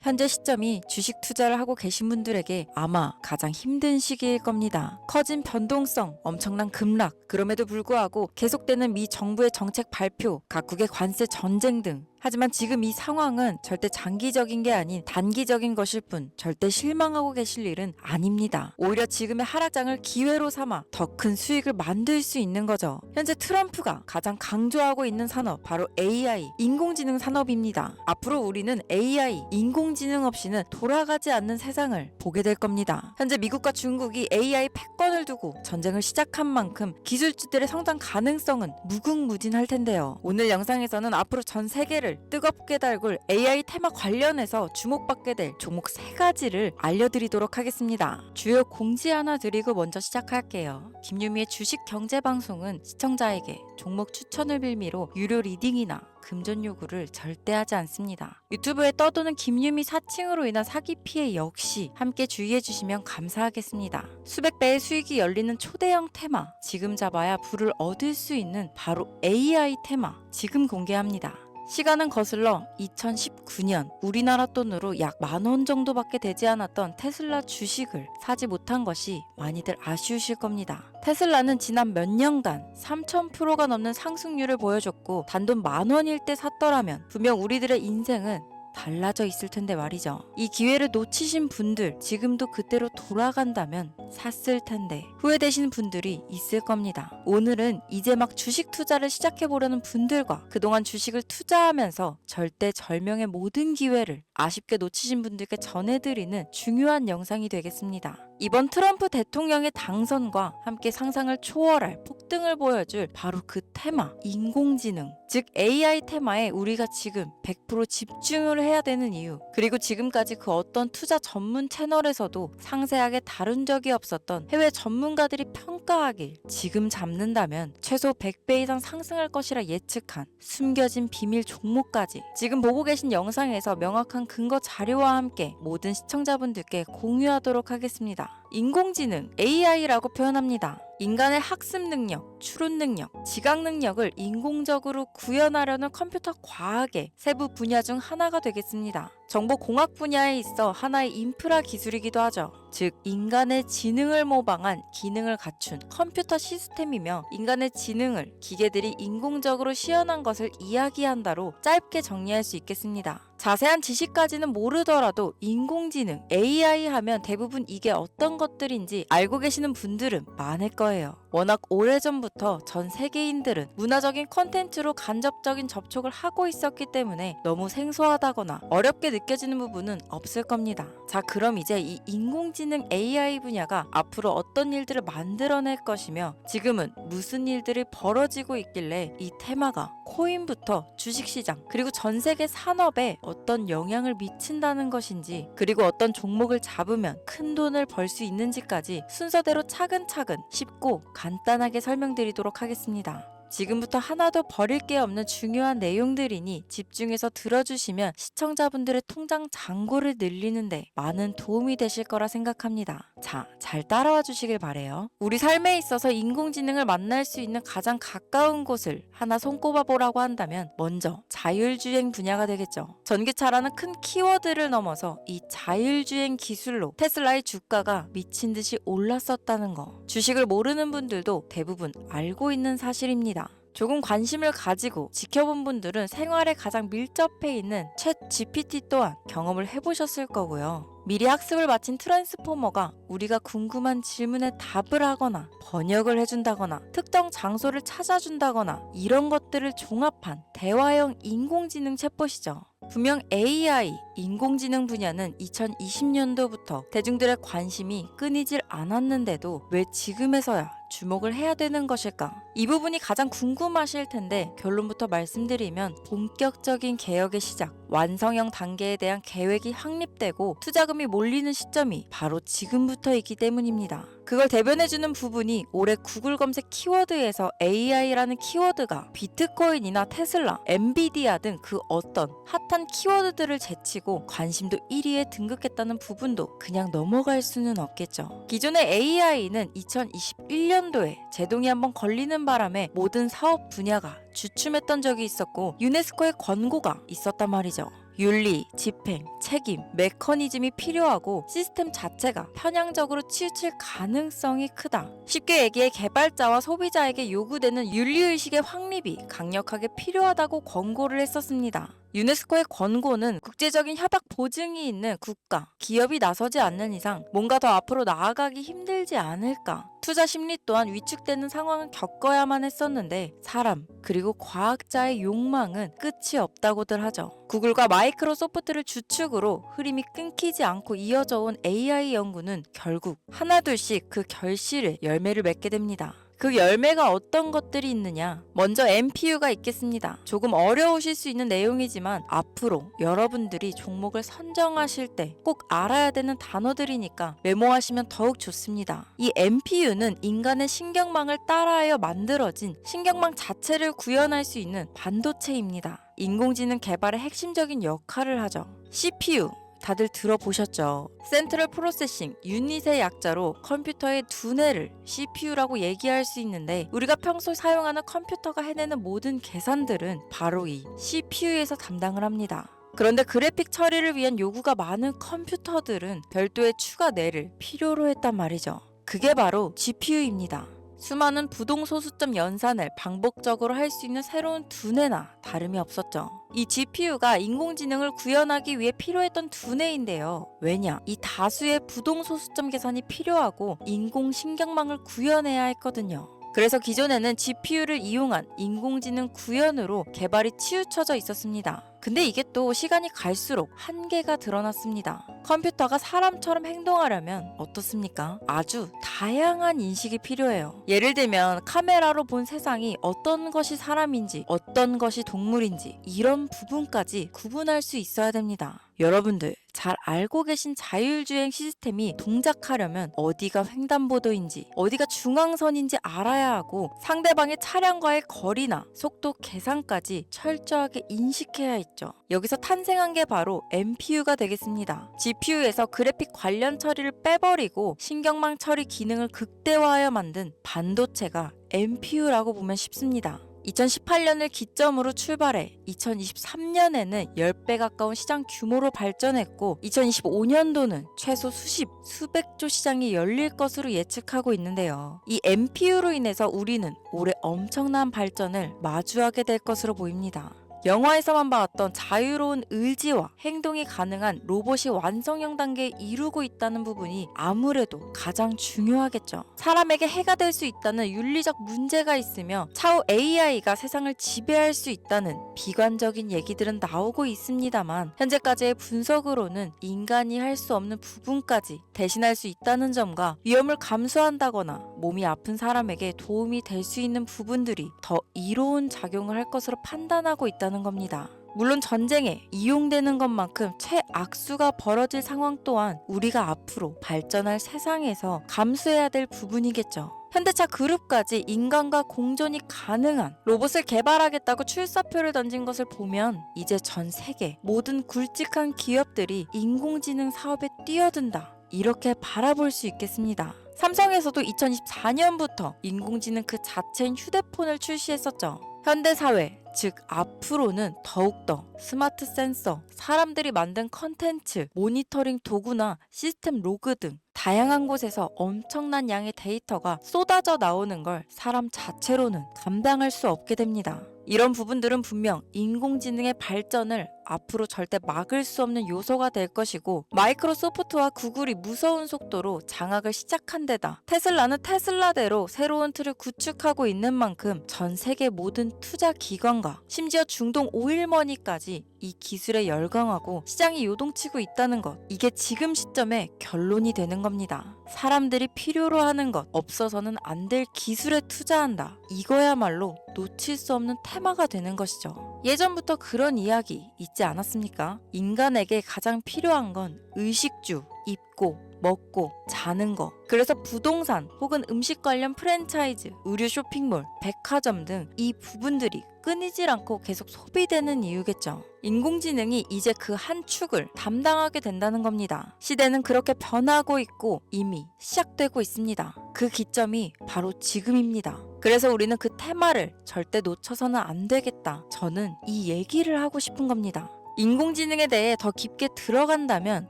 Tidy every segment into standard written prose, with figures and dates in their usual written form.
현재 시점이 주식 투자를 하고 계신 분들에게 아마 가장 힘든 시기일 겁니다. 커진 변동성, 엄청난 급락, 그럼에도 불구하고 계속되는 미 정부의 정책 발표, 각국의 관세 전쟁 등. 하지만 지금 이 상황은 절대 장기적인 게 아닌 단기적인 것일 뿐 절대 실망하고 계실 일은 아닙니다. 오히려 지금의 하락장을 기회로 삼아 더 큰 수익을 만들 수 있는 거죠. 현재 트럼프가 가장 강조하고 있는 산업 바로 AI, 인공지능 산업입니다. 앞으로 우리는 AI, 인공지능 없이는 돌아가지 않는 세상을 보게 될 겁니다. 현재 미국과 중국이 AI 패권을 두고 전쟁을 시작한 만큼 기술주들의 성장 가능성은 무궁무진할 텐데요. 오늘 영상에서는 앞으로 전 세계를 뜨겁게 달굴 AI 테마 관련해서 주목받게 될 종목 3가지를 알려드리도록 하겠습니다. 주요 공지 하나 드리고 먼저 시작할게요. 김유미의 주식 경제 방송은 시청자에게 종목 추천을 빌미로 유료 리딩이나 금전 요구를 절대 하지 않습니다. 유튜브에 떠도는 김유미 사칭으로 인한 사기 피해 역시 함께 주의해 주시면 감사하겠습니다. 수백 배의 수익이 열리는 초대형 테마, 지금 잡아야 부를 얻을 수 있는 바로 AI 테마, 지금 공개합니다. 시간은 거슬러 2019년 우리나라 돈으로 약 10,000원 정도밖에 되지 않았던 테슬라 주식을 사지 못한 것이 많이들 아쉬우실 겁니다. 테슬라는 지난 몇 년간 3000%가 넘는 상승률을 보여줬고 단돈 10,000원일 때 샀더라면 분명 우리들의 인생은 달라져 있을 텐데 말이죠. 이 기회를 놓치신 분들, 지금도 그때로 돌아간다면 샀을 텐데 후회되시는 분들이 있을 겁니다. 오늘은 이제 막 주식 투자를 시작해보려는 분들과 그동안 주식을 투자하면서 절대절명의 모든 기회를 아쉽게 놓치신 분들께 전해드리는 중요한 영상이 되겠습니다. 이번 트럼프 대통령의 당선과 함께 상상을 초월할 폭등을 보여줄 바로 그 테마, 인공지능, 즉 AI 테마에 우리가 지금 100% 집중을 해야 되는 이유, 그리고 지금까지 그 어떤 투자 전문 채널에서도 상세하게 다룬 적이 없었던 해외 전문가들이 평가하길 지금 잡는다면 최소 100배 이상 상승할 것이라 예측한 숨겨진 비밀 종목까지 지금 보고 계신 영상에서 명확한 근거 자료와 함께 모든 시청자분들께 공유하도록 하겠습니다. 인공지능, AI라고 표현합니다. 인간의 학습 능력, 추론 능력, 지각 능력을 인공적으로 구현하려는 컴퓨터 과학의 세부 분야 중 하나가 되겠습니다. 정보공학 분야에 있어 하나의 인프라 기술이기도 하죠. 즉 인간의 지능을 모방한 기능을 갖춘 컴퓨터 시스템이며 인간의 지능을 기계들이 인공적으로 시연한 것을 이야기한다로 짧게 정리할 수 있겠습니다. 자세한 지식까지는 모르더라도 인공지능, AI 하면 대부분 이게 어떤 것들인지 알고 계시는 분들은 많을 거예요. 워낙 오래전부터 전 세계인들은 문화적인 콘텐츠로 간접적인 접촉을 하고 있었기 때문에 너무 생소하다거나 어렵게 느껴지는 부분은 없을 겁니다. 자, 그럼 이제 이 인공지능 AI 분야가 앞으로 어떤 일들을 만들어낼 것이며 지금은 무슨 일들이 벌어지고 있길래 이 테마가 코인부터 주식시장 그리고 전 세계 산업에 어떤 영향을 미친다는 것인지, 그리고 어떤 종목을 잡으면 큰 돈을 벌 수 있는지까지 순서대로 차근차근 쉽고 간단하게 설명드리도록 하겠습니다. 지금부터 하나도 버릴 게 없는 중요한 내용들이니 집중해서 들어주시면 시청자분들의 통장 잔고를 늘리는데 많은 도움이 되실 거라 생각합니다. 자, 잘 따라와 주시길 바래요. 우리 삶에 있어서 인공지능을 만날 수 있는 가장 가까운 곳을 하나 손꼽아 보라고 한다면 먼저 자율주행 분야가 되겠죠. 전기차라는 큰 키워드를 넘어서 이 자율주행 기술로 테슬라의 주가가 미친 듯이 올랐었다는 거, 주식을 모르는 분들도 대부분 알고 있는 사실입니다. 조금 관심을 가지고 지켜본 분들은 생활에 가장 밀접해 있는 챗 GPT 또한 경험을 해보셨을 거고요. 미리 학습을 마친 트랜스포머가 우리가 궁금한 질문에 답을 하거나 번역을 해준다거나 특정 장소를 찾아준다거나 이런 것들을 종합한 대화형 인공지능 챗봇이죠. 분명 AI, 인공지능 분야는 2020년도부터 대중들의 관심이 끊이질 않았는데도 왜 지금에서야 주목을 해야 되는 것일까? 이 부분이 가장 궁금하실 텐데 결론부터 말씀드리면 본격적인 개혁의 시작, 완성형 단계에 대한 계획이 확립되고 투자금이 몰리는 시점이 바로 지금부터이기 때문입니다. 그걸 대변해주는 부분이 올해 구글 검색 키워드에서 AI라는 키워드가 비트코인이나 테슬라, 엔비디아 등 그 어떤 핫한 키워드들을 제치고 관심도 1위에 등극했다는 부분도 그냥 넘어갈 수는 없겠죠. 기존의 AI는 2021년도에 제동이 한번 걸리는 바람에 모든 사업 분야가 주춤했던 적이 있었고 유네스코의 권고가 있었단 말이죠. 윤리, 집행, 책임, 메커니즘이 필요하고 시스템 자체가 편향적으로 치우칠 가능성이 크다. 쉽게 얘기해 개발자와 소비자에게 요구되는 윤리의식의 확립이 강력하게 필요하다고 권고를 했었습니다. 유네스코의 권고는 국제적인 협약 보증이 있는 국가, 기업이 나서지 않는 이상 뭔가 더 앞으로 나아가기 힘들지 않을까. 투자 심리 또한 위축되는 상황을 겪어야만 했었는데 사람 그리고 과학자의 욕망은 끝이 없다고들 하죠. 구글과 마이크로소프트를 주축으로 흐름이 끊기지 않고 이어져 온 AI 연구는 결국 하나둘씩 그 결실을 열매를 맺게 됩니다. 그 열매가 어떤 것들이 있느냐? 먼저 MPU가 있겠습니다. 조금 어려우실 수 있는 내용이지만 앞으로 여러분들이 종목을 선정하실 때 꼭 알아야 되는 단어들이니까 메모하시면 더욱 좋습니다. 이 MPU는 인간의 신경망을 따라하여 만들어진 신경망 자체를 구현할 수 있는 반도체입니다. 인공지능 개발의 핵심적인 역할을 하죠. CPU 다들 들어보셨죠? 센트럴 프로세싱 유닛의 약자로 컴퓨터의 두뇌를 CPU라고 얘기할 수 있는데 우리가 평소 사용하는 컴퓨터가 해내는 모든 계산들은 바로 이 CPU에서 담당을 합니다. 그런데 그래픽 처리를 위한 요구가 많은 컴퓨터들은 별도의 추가 뇌를 필요로 했단 말이죠. 그게 바로 GPU입니다. 수많은 부동소수점 연산을 반복적으로 할 수 있는 새로운 두뇌나 다름이 없었죠. 이 GPU가 인공지능을 구현하기 위해 필요했던 두뇌인데요. 왜냐? 이 다수의 부동소수점 계산이 필요하고 인공신경망을 구현해야 했거든요. 그래서 기존에는 GPU를 이용한 인공지능 구현으로 개발이 치우쳐져 있었습니다. 근데 이게 또 시간이 갈수록 한계가 드러났습니다. 컴퓨터가 사람처럼 행동하려면 어떻습니까? 아주 다양한 인식이 필요해요. 예를 들면 카메라로 본 세상이 어떤 것이 사람인지 어떤 것이 동물인지 이런 부분까지 구분할 수 있어야 됩니다. 여러분들 잘 알고 계신 자율주행 시스템이 동작하려면 어디가 횡단보도인지 어디가 중앙선인지 알아야 하고 상대방의 차량과의 거리나 속도 계산까지 철저하게 인식해야 있죠. 여기서 탄생한 게 바로 MPU가 되겠습니다. GPU에서 그래픽 관련 처리를 빼버리고 신경망 처리 기능을 극대화하여 만든 반도체가 MPU라고 보면 쉽습니다. 2018년을 기점으로 출발해 2023년에는 10배 가까운 시장 규모로 발전했고 2025년도는 최소 수백조 시장이 열릴 것으로 예측하고 있는데요. 이 MPU로 인해서 우리는 올해 엄청난 발전을 마주하게 될 것으로 보입니다. 영화에서만 봤던 자유로운 의지와 행동이 가능한 로봇이 완성형 단계에 이루고 있다는 부분이 아무래도 가장 중요하겠죠. 사람에게 해가 될 수 있다는 윤리적 문제가 있으며 차후 AI가 세상을 지배할 수 있다는 비관적인 얘기들은 나오고 있습니다만 현재까지의 분석으로는 인간이 할 수 없는 부분까지 대신할 수 있다는 점과 위험을 감수한다거나 몸이 아픈 사람에게 도움이 될 수 있는 부분들이 더 이로운 작용을 할 것으로 판단하고 있다는 겁니다. 물론 전쟁에 이용되는 것만큼 최악수가 벌어질 상황 또한 우리가 앞으로 발전할 세상에서 감수해야 될 부분이겠죠. 현대차 그룹까지 인간과 공존이 가능한 로봇을 개발하겠다고 출사표를 던진 것을 보면 이제 전 세계 모든 굵직한 기업들이 인공지능 사업에 뛰어든다. 이렇게 바라볼 수 있겠습니다. 삼성에서도 2024년부터 인공지능 그 자체인 휴대폰을 출시했었죠. 현대사회, 즉 앞으로는 더욱더 스마트 센서, 사람들이 만든 컨텐츠, 모니터링 도구나 시스템 로그 등 다양한 곳에서 엄청난 양의 데이터가 쏟아져 나오는 걸 사람 자체로는 감당할 수 없게 됩니다. 이런 부분들은 분명 인공지능의 발전을 앞으로 절대 막을 수 없는 요소가 될 것이고 마이크로소프트와 구글이 무서운 속도로 장악을 시작한 데다 테슬라는 테슬라대로 새로운 틀을 구축하고 있는 만큼 전 세계 모든 투자 기관과 심지어 중동 오일머니까지 이 기술에 열광하고 시장이 요동치고 있다는 것, 이게 지금 시점에 결론이 되는 겁니다. 사람들이 필요로 하는 것, 없어서는 안 될 기술에 투자한다. 이거야말로 놓칠 수 없는 테마가 되는 것이죠. 예전부터 그런 이야기 있지 않았습니까? 인간에게 가장 필요한 건 의식주, 입고, 먹고, 자는 거. 그래서 부동산 혹은 음식 관련 프랜차이즈, 의류 쇼핑몰, 백화점 등 이 부분들이 끊이질 않고 계속 소비되는 이유겠죠. 인공지능이 이제 그 한 축을 담당하게 된다는 겁니다. 시대는 그렇게 변하고 있고 이미 시작되고 있습니다. 그 기점이 바로 지금입니다. 그래서 우리는 그 테마를 절대 놓쳐서는 안 되겠다. 저는 이 얘기를 하고 싶은 겁니다. 인공지능에 대해 더 깊게 들어간다면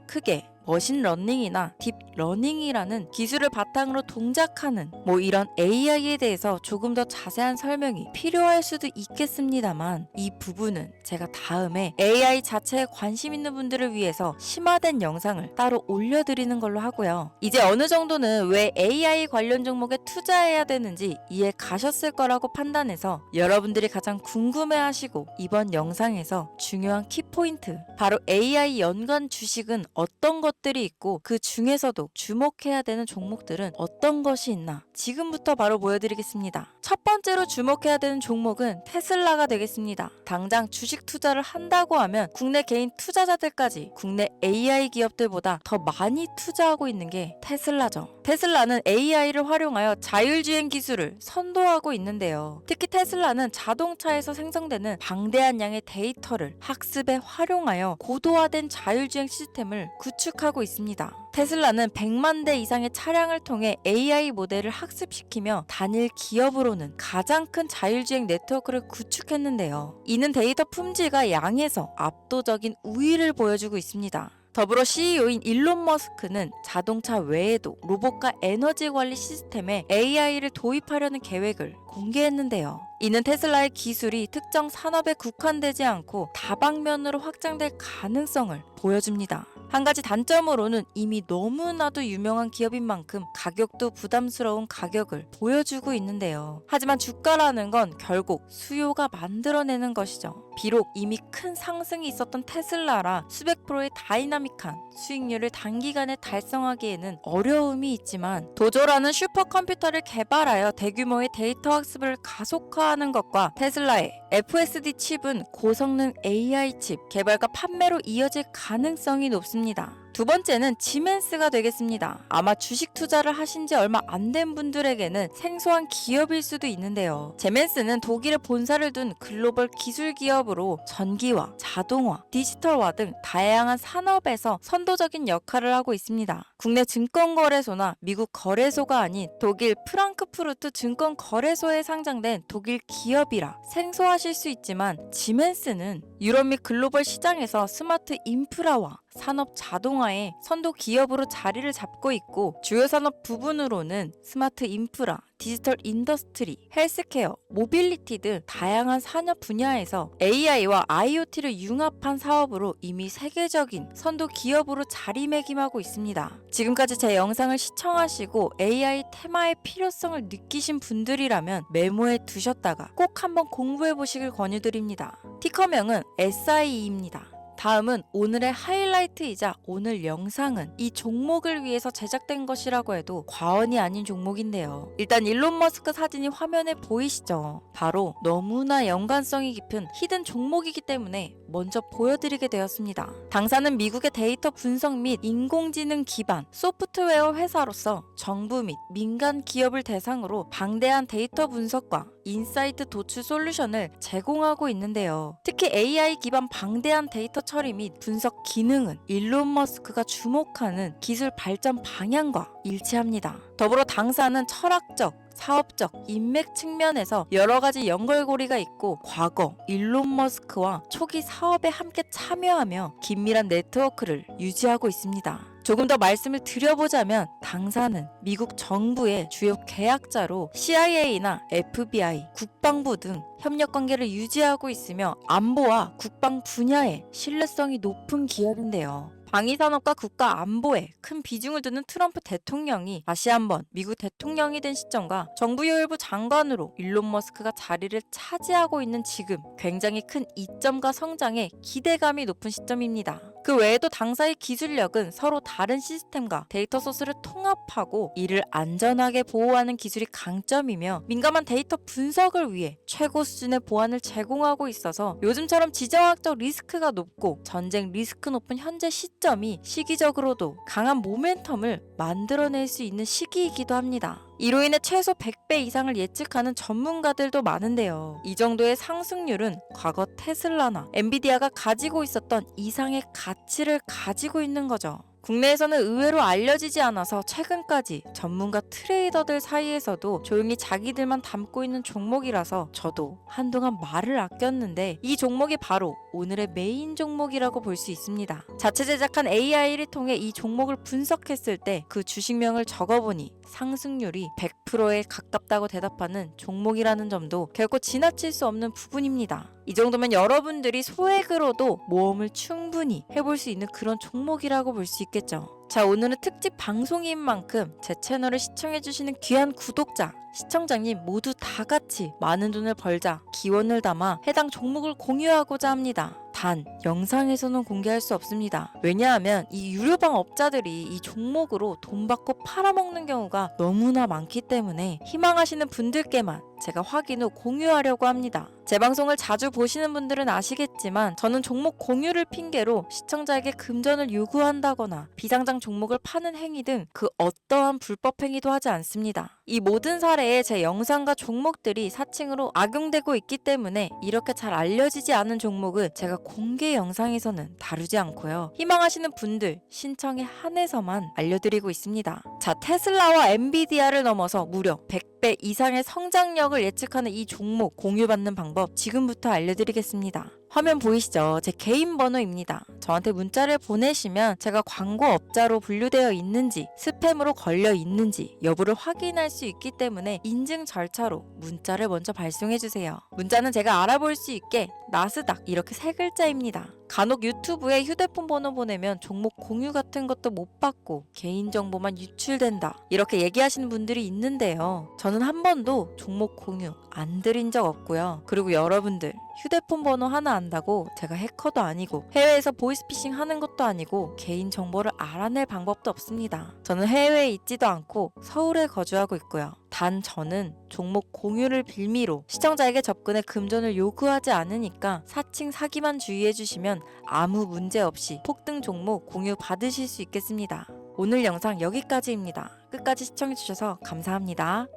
크게 머신러닝이나 딥러닝이라는 기술을 바탕으로 동작하는 이런 AI에 대해서 조금 더 자세한 설명이 필요할 수도 있겠습니다만, 이 부분은 제가 다음에 AI 자체에 관심 있는 분들을 위해서 심화된 영상을 따로 올려드리는 걸로 하고요. 이제 어느 정도는 왜 AI 관련 종목에 투자해야 되는지 이해 가셨을 거라고 판단해서 여러분들이 가장 궁금해하시고 이번 영상에서 중요한 키포인트, 바로 AI 연관 주식은 어떤 것들이 있고 그 중에서도 주목해야 되는 종목들은 어떤 것이 있나 지금부터 바로 보여드리겠습니다. 첫 번째로 주목해야 되는 종목은 테슬라가 되겠습니다. 당장 주식 투자를 한다고 하면 국내 개인 투자자들까지 국내 AI 기업들보다 더 많이 투자하고 있는 게 테슬라죠. 테슬라는 AI를 활용하여 자율주행 기술을 선도하고 있는데요. 특히 테슬라는 자동차에서 생성되는 방대한 양의 데이터를 학습에 활용하여 고도화된 자율주행 시스템을 구축하고 있습니다. 테슬라는 100만 대 이상의 차량을 통해 AI 모델을 학습시키며 단일 기업으로는 가장 큰 자율주행 네트워크를 구축했는데요. 이는 데이터 품질과 양에서 압도적인 우위를 보여주고 있습니다. 더불어 CEO인 일론 머스크는 자동차 외에도 로봇과 에너지 관리 시스템에 AI를 도입하려는 계획을 공개했는데요. 이는 테슬라의 기술이 특정 산업에 국한되지 않고 다방면으로 확장될 가능성을 보여줍니다. 한 가지 단점으로는 이미 너무나도 유명한 기업인 만큼 가격도 부담스러운 가격을 보여주고 있는데요. 하지만 주가라는 건 결국 수요가 만들어내는 것이죠. 비록 이미 큰 상승이 있었던 테슬라라 수백 프로의 다이나믹한 수익률을 단기간에 달성하기에는 어려움이 있지만, 도조라는 슈퍼컴퓨터를 개발하여 대규모의 데이터 학습을 가속화하는 것과 테슬라의 FSD 칩은 고성능 AI 칩 개발과 판매로 이어질 가능성이 높습니다. 두 번째는 지멘스가 되겠습니다. 아마 주식 투자를 하신 지 얼마 안 된 분들에게는 생소한 기업일 수도 있는데요. 지멘스는 독일에 본사를 둔 글로벌 기술 기업으로 전기화, 자동화, 디지털화 등 다양한 산업에서 선도적인 역할을 하고 있습니다. 국내 증권거래소나 미국 거래소가 아닌 독일 프랑크푸르트 증권거래소에 상장된 독일 기업이라 생소하실 수 있지만, 지멘스는 유럽 및 글로벌 시장에서 스마트 인프라와 산업 자동화의 선도 기업으로 자리를 잡고 있고, 주요 산업 부분으로는 스마트 인프라, 디지털 인더스트리, 헬스케어, 모빌리티 등 다양한 산업 분야에서 AI와 IoT를 융합한 사업으로 이미 세계적인 선도 기업으로 자리매김하고 있습니다. 지금까지 제 영상을 시청하시고 AI 테마의 필요성을 느끼신 분들이라면 메모해 두셨다가 꼭 한번 공부해 보시길 권유드립니다. 티커명은 SIE입니다. 다음은 오늘의 하이라이트이자 오늘 영상은 이 종목을 위해서 제작된 것이라고 해도 과언이 아닌 종목인데요. 일단 일론 머스크 사진이 화면에 보이시죠? 바로 너무나 연관성이 깊은 히든 종목이기 때문에 먼저 보여드리게 되었습니다. 당사는 미국의 데이터 분석 및 인공지능 기반 소프트웨어 회사로서 정부 및 민간 기업을 대상으로 방대한 데이터 분석과 인사이트 도출 솔루션을 제공하고 있는데요. 특히 AI 기반 방대한 데이터 처리 및 분석 기능은 일론 머스크가 주목하는 기술 발전 방향과 일치합니다. 더불어 당사는 철학적, 사업적, 인맥 측면에서 여러 가지 연결고리가 있고, 과거 일론 머스크와 초기 사업에 함께 참여하며 긴밀한 네트워크를 유지하고 있습니다. 조금 더 말씀을 드려보자면, 당사는 미국 정부의 주요 계약자로 CIA나 FBI, 국방부 등 협력 관계를 유지하고 있으며 안보와 국방 분야에 신뢰성이 높은 기업인데요. 방위산업과 국가 안보에 큰 비중을 두는 트럼프 대통령이 다시 한번 미국 대통령이 된 시점과 정부요일부 장관으로 일론 머스크가 자리를 차지하고 있는 지금, 굉장히 큰 이점과 성장에 기대감이 높은 시점입니다. 그 외에도 당사의 기술력은 서로 다른 시스템과 데이터 소스를 통합하고 이를 안전하게 보호하는 기술이 강점이며, 민감한 데이터 분석을 위해 최고 수준의 보안을 제공하고 있어서 요즘처럼 지정학적 리스크가 높고 전쟁 리스크 높은 현재 시점이 시기적으로도 강한 모멘텀을 만들어낼 수 있는 시기이기도 합니다. 이로 인해 최소 100배 이상을 예측하는 전문가들도 많은데요. 이 정도의 상승률은 과거 테슬라나 엔비디아가 가지고 있었던 이상의 가치를 가지고 있는 거죠. 국내에서는 의외로 알려지지 않아서 최근까지 전문가 트레이더들 사이에서도 조용히 자기들만 담고 있는 종목이라서 저도 한동안 말을 아꼈는데 이 종목이 바로 오늘의 메인 종목이라고 볼 수 있습니다. 자체 제작한 AI를 통해 이 종목을 분석했을 때 그 주식명을 적어보니 상승률이 100%에 가깝다고 대답하는 종목이라는 점도 결코 지나칠 수 없는 부분입니다. 이 정도면 여러분들이 소액으로도 모험을 충분히 해볼 수 있는 그런 종목이라고 볼 수 있겠죠. 자, 오늘은 특집 방송인 만큼 제 채널을 시청해주시는 귀한 구독자, 시청자님 모두 다 같이 많은 돈을 벌자 기원을 담아 해당 종목을 공유하고자 합니다. 단 영상에서는 공개할 수 없습니다. 왜냐하면 이 유료방 업자들이 이 종목으로 돈 받고 팔아먹는 경우가 너무나 많기 때문에 희망하시는 분들께만 제가 확인 후 공유하려고 합니다. 제 방송을 자주 보시는 분들은 아시겠지만 저는 종목 공유를 핑계로 시청자에게 금전을 요구한다거나 비상장 종목을 파는 행위 등 그 어떠한 불법 행위도 하지 않습니다. 이 모든 사례에 제 영상과 종목들이 사칭으로 악용되고 있기 때문에 이렇게 잘 알려지지 않은 종목은 제가 공개 영상에서는 다루지 않고요. 희망하시는 분들 신청에 한해서만 알려드리고 있습니다. 자, 테슬라와 엔비디아를 넘어서 무려 100배 이상의 성장력을 예측하는 이 종목 공유받는 방법 지금부터 알려드리겠습니다. 화면 보이시죠? 제 개인 번호입니다. 저한테 문자를 보내시면 제가 광고업자로 분류되어 있는지 스팸으로 걸려 있는지 여부를 확인할 수 있기 때문에 인증 절차로 문자를 먼저 발송해주세요. 문자는 제가 알아볼 수 있게 나스닥 이렇게 세 글자입니다. 간혹 유튜브에 휴대폰 번호 보내면 종목 공유 같은 것도 못 받고 개인정보만 유출된다 이렇게 얘기하시는 분들이 있는데요. 저는 한 번도 종목 공유 안 드린 적 없고요. 그리고 여러분들 휴대폰 번호 하나 안다고 제가 해커도 아니고 해외에서 보이스피싱 하는 것도 아니고 개인정보를 알아낼 방법도 없습니다. 저는 해외에 있지도 않고 서울에 거주하고 있고요. 단 저는 종목 공유를 빌미로 시청자에게 접근해 금전을 요구하지 않으니까 사칭 사기만 주의해 주시면 아무 문제 없이 폭등 종목 공유 받으실 수 있겠습니다. 오늘 영상 여기까지입니다. 끝까지 시청해 주셔서 감사합니다.